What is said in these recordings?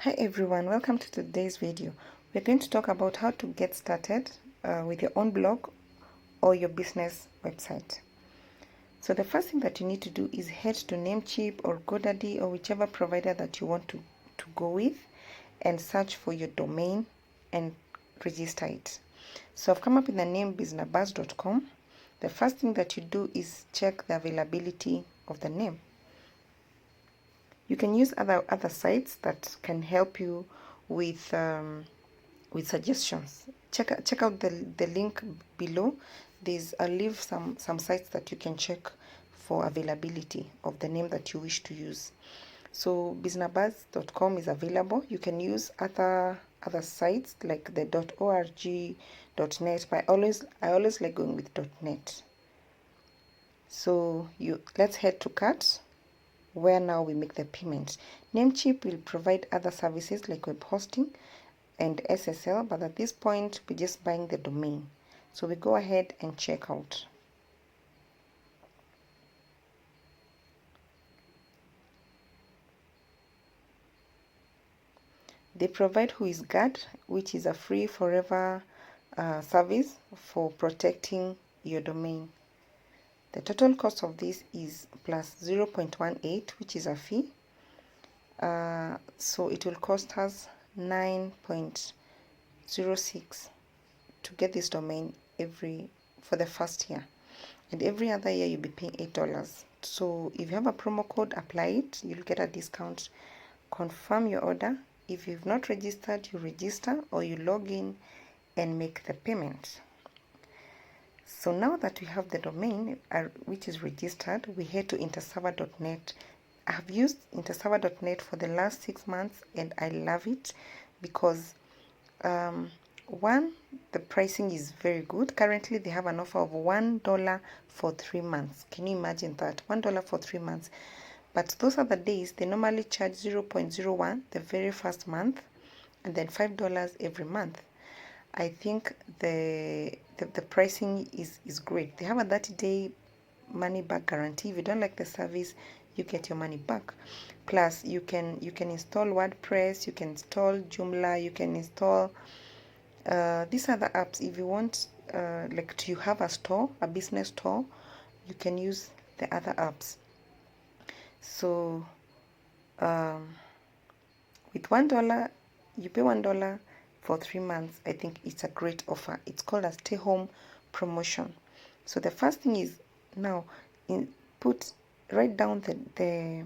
Hi everyone, welcome to today's video. We're going to talk about how to get started with your own blog or your business website. So the first thing that you need to do is head to Namecheap or GoDaddy or whichever provider that you want to go with and search for your domain and register it. So I've come up with the name businessbuzz.com. The first thing that you do is check the availability of the name. You can use other sites that can help you with suggestions. Check out the link below. I'll leave some sites that you can check for availability of the name that you wish to use. So businessbuzz.com is available. You can use other sites like the .org, .net, but I always like going with .net. So let's head to cart, where now we make the payment. Namecheap will provide other services like web hosting and SSL, but at this point we're just buying the domain. So we go ahead and check out. They provide WhoisGuard, which is a free forever service for protecting your domain. The total cost of this is plus 0.18, which is a fee. So it will cost us 9.06 to get this domain for the first year, and every other year you'll be paying $8. So if you have a promo code, apply it, you'll get a discount. Confirm your order. If you've not registered, you register or you log in and make the payment. So now that we have the domain which is registered, we head to interserver.net. I have used interserver.net for the last 6 months and I love it because one, the pricing is very good. Currently they have an offer of $1 for 3 months. Can you imagine that? $1 for 3 months. But those are the days they normally charge 0.01 the very first month and then $5 every month. I think the pricing is great. They have a 30-day money back guarantee. If you don't like the service, you get your money back. Plus you can install WordPress, you can install Joomla, you can install these other apps. If you want like you have a store, a business store, you can use the other apps. So with $1, you pay $1 for 3 months. I think it's a great offer. It's called a stay home promotion. So the first thing is now write down the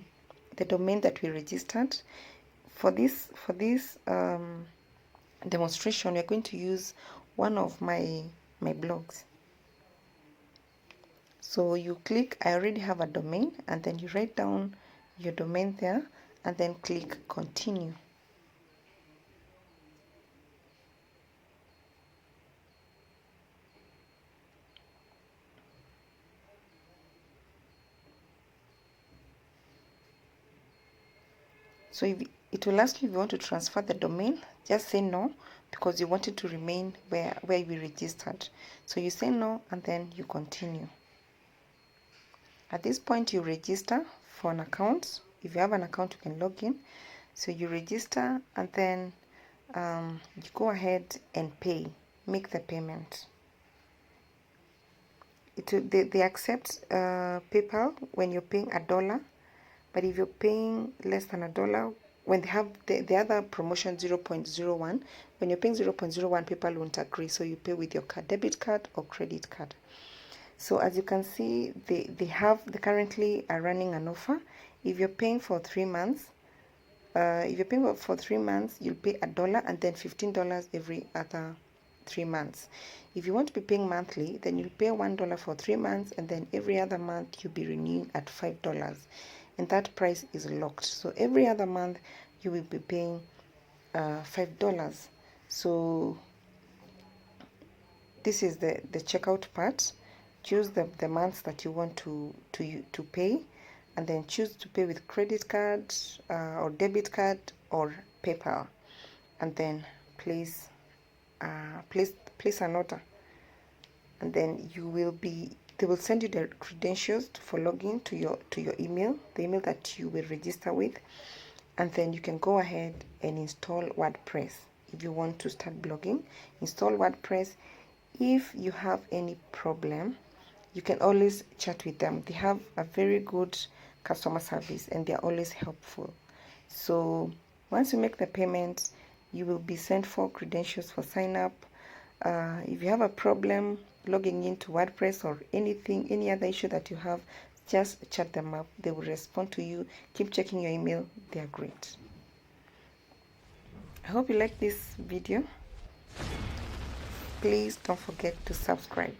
domain that we registered. For this demonstration, we're going to use one of my blogs. So you click I already have a domain, and then you write down your domain there and then click continue. So if it will ask you if you want to transfer the domain, just say no because you want it to remain where we registered. So you say no and then you continue. At this point you register for an account. If you have an account, you can log in. So you register and then you go ahead and make the payment. They accept PayPal when you're paying $1. But if you're paying less than $1, when they have the other promotion 0.01, when you're paying 0.01, PayPal won't agree. So you pay with your card, debit card or credit card. So as you can see, they currently are running an offer. If you're paying for 3 months, you'll pay $1 and then $15 every other 3 months. If you want to be paying monthly, then you'll pay $1 for 3 months and then every other month you'll be renewing at $5. And that price is locked. So every other month you will be paying $5. So this is the checkout part. Choose the months that you want to pay, and then choose to pay with credit card or debit card or PayPal, and then place an order, and then they will send you the credentials for login to your email, the email that you will register with, and then you can go ahead and install WordPress. If you want to start blogging, install WordPress. If you have any problem, you can always chat with them. They have a very good customer service and they're always helpful. So once you make the payment, you will be sent for credentials for sign up. If you have a problem logging into WordPress or anything, any other issue that you have, just chat them up. They will respond to you. Keep checking your email. They are great. I hope you like this video. Please don't forget to subscribe.